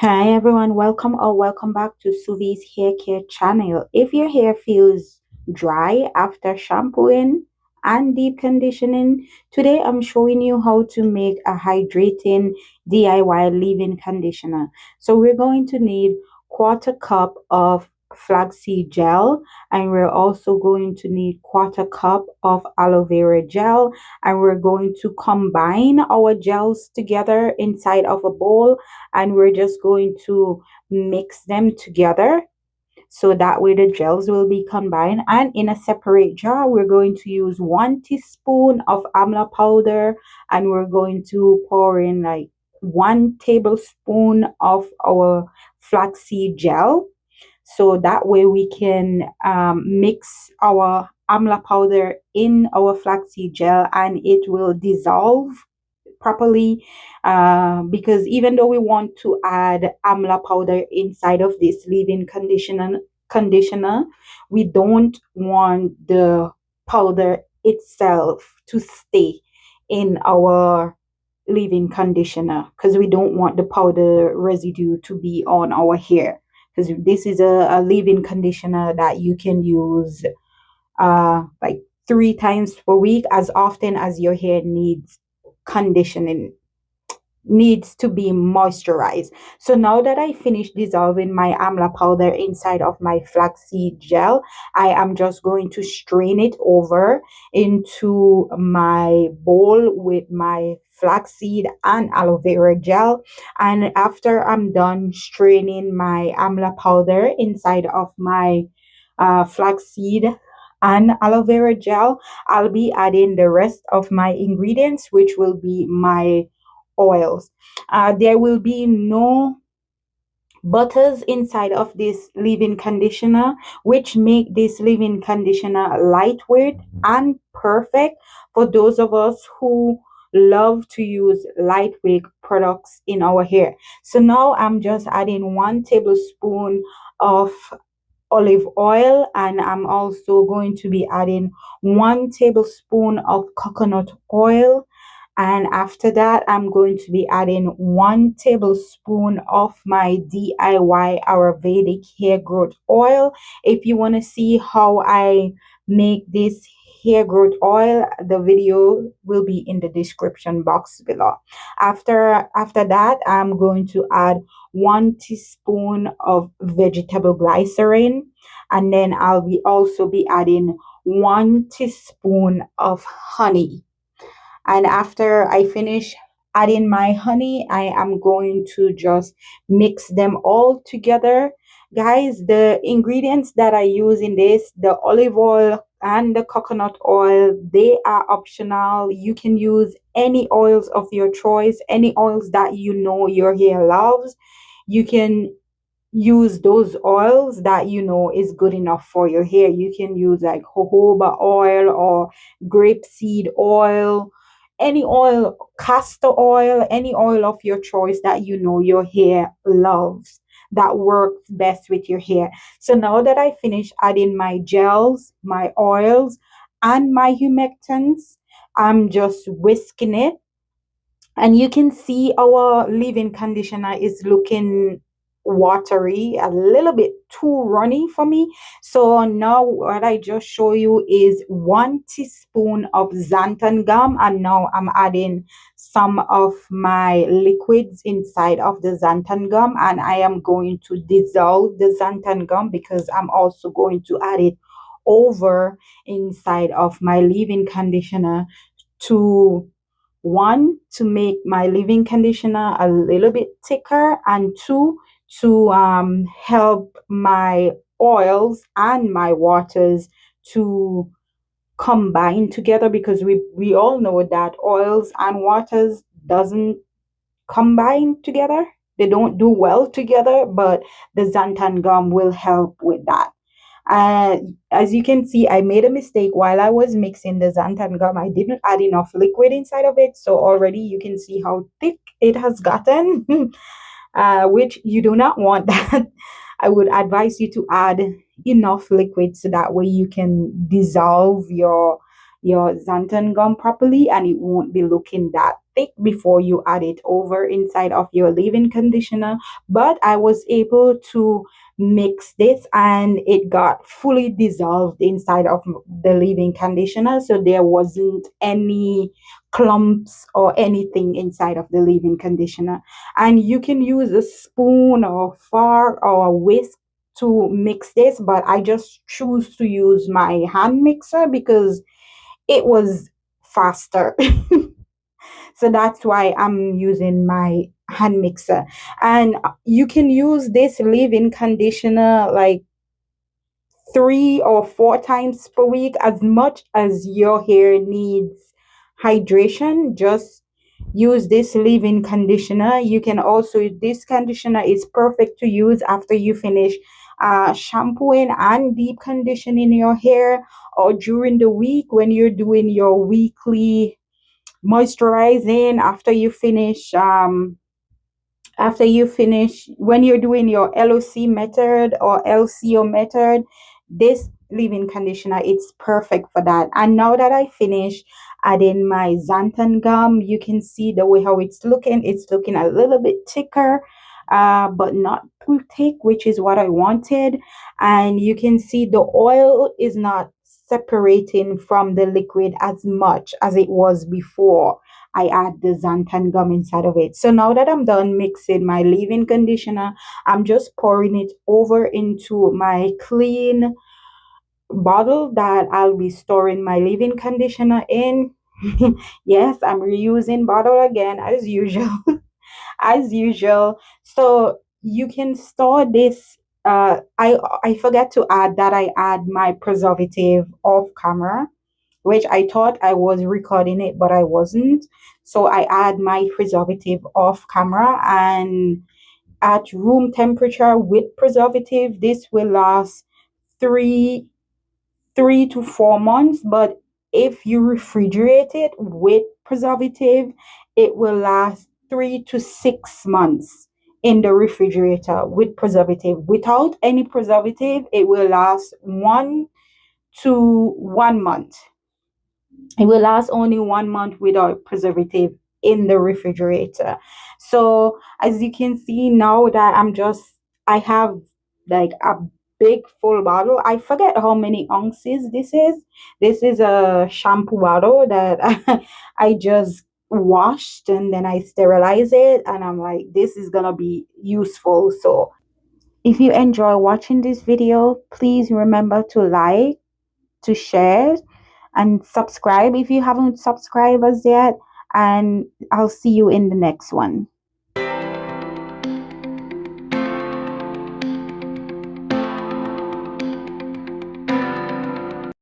Hi everyone, welcome or welcome back to Suvi's Hair Care channel. If your hair feels dry after shampooing and deep conditioning, today I'm showing you how to make a hydrating DIY leave-in conditioner. So we're going to need quarter cup of flaxseed gel, and we're also going to need quarter cup of aloe vera gel, and we're going to combine our gels together inside of a bowl, and we're just going to mix them together so that way the gels will be combined. And in a separate jar we're going to use 1 teaspoon of amla powder, and we're going to pour in like 1 tablespoon of our flaxseed gel, so that way we can mix our amla powder in our flaxseed gel and it will dissolve properly, because even though we want to add amla powder inside of this leave-in conditioner, we don't want the powder itself to stay in our leave-in conditioner, because we don't want the powder residue to be on our hair, because this is a leave-in conditioner that you can use like 3 times per week, as often as your hair needs conditioning, needs to be moisturized. So now that I finished dissolving my amla powder inside of my flaxseed gel, I am just going to strain it over into my bowl with my flaxseed and aloe vera gel. And after I'm done straining my amla powder inside of my flaxseed and aloe vera gel, I'll be adding the rest of my ingredients, which will be my oils. There will be no butters inside of this leave-in conditioner, which make this leave-in conditioner lightweight and perfect for those of us who love to use lightweight products in our hair. So now I'm just adding 1 tablespoon of olive oil, and I'm also going to be adding 1 tablespoon of coconut oil, and after that I'm going to be adding 1 tablespoon of my DIY Ayurvedic hair growth oil. If you want to see how I make this hair growth oil, the video will be in the description box below. After that, I'm going to add 1 teaspoon of vegetable glycerin, and then I'll be also be adding 1 teaspoon of honey. And after I finish adding my honey, I am going to just mix them all together. Guys, the ingredients that I use in this, the olive oil and the coconut oil, they are optional. You can use any oils of your choice, any oils that you know your hair loves. You can use those oils that you know is good enough for your hair. You can use like jojoba oil or grapeseed oil, any oil, castor oil, any oil of your choice that you know your hair loves, that works best with your hair. So now that I finish adding my gels, my oils, and my humectants, I'm just whisking it, and you can see our leave-in conditioner is looking watery, a little bit too runny for me. So now what I just show you is 1 teaspoon of xanthan gum, and now I'm adding some of my liquids inside of the xanthan gum, and I am going to dissolve the xanthan gum because I'm also going to add it over inside of my leave-in conditioner to, one, to make my leave-in conditioner a little bit thicker, and two, to help my oils and my waters to combine together, because we all know that oils and waters doesn't combine together, they don't do well together, but the xanthan gum will help with that. As you can see, I made a mistake while I was mixing the xanthan gum. I didn't add enough liquid inside of it. So already you can see how thick it has gotten, which you do not want that. I would advise you to add enough liquid so that way you can dissolve your xanthan gum properly and it won't be looking that thick before you add it over inside of your leave-in conditioner. But I was able to mix this and it got fully dissolved inside of the leave-in conditioner, so there wasn't any clumps or anything inside of the leave-in conditioner. And you can use a spoon or fork or a whisk to mix this, but I just choose to use my hand mixer because it was faster. So that's why I'm using my hand mixer. And you can use this leave-in conditioner like 3 or 4 times per week, as much as your hair needs hydration. Just use this leave-in conditioner. You can also, this conditioner is perfect to use after you finish shampooing and deep conditioning your hair, or during the week when you're doing your weekly moisturizing, after you finish when you're doing your LOC method or LCO method. This leave-in conditioner, it's perfect for that. And now that I finished adding my xanthan gum, you can see the way how it's looking a little bit thicker, but not too thick, which is what I wanted. And you can see the oil is not separating from the liquid as much as it was before I add the xanthan gum inside of it. So now that I'm done mixing my leave-in conditioner, I'm just pouring it over into my clean bottle that I'll be storing my leave-in conditioner in. Yes, I'm reusing bottle again as usual. As usual. So you can store this. I forget to add that I add my preservative off camera, which I thought I was recording it, but I wasn't. So I add my preservative off camera, and at room temperature with preservative, this will last three 3 to 4 months. But if you refrigerate it with preservative, it will last 3 to 6 months in the refrigerator with preservative. Without any preservative, it will last 1 to 1 month. It will last only 1 month without preservative in the refrigerator. So as you can see now that I have like a big full bottle. I forget how many ounces this is. This is a shampoo bottle that I just washed and then I sterilize it, and I'm like, this is gonna be useful. So if you enjoy watching this video, please remember to like, to share, and subscribe if you haven't subscribed us yet. And I'll see you in the next one.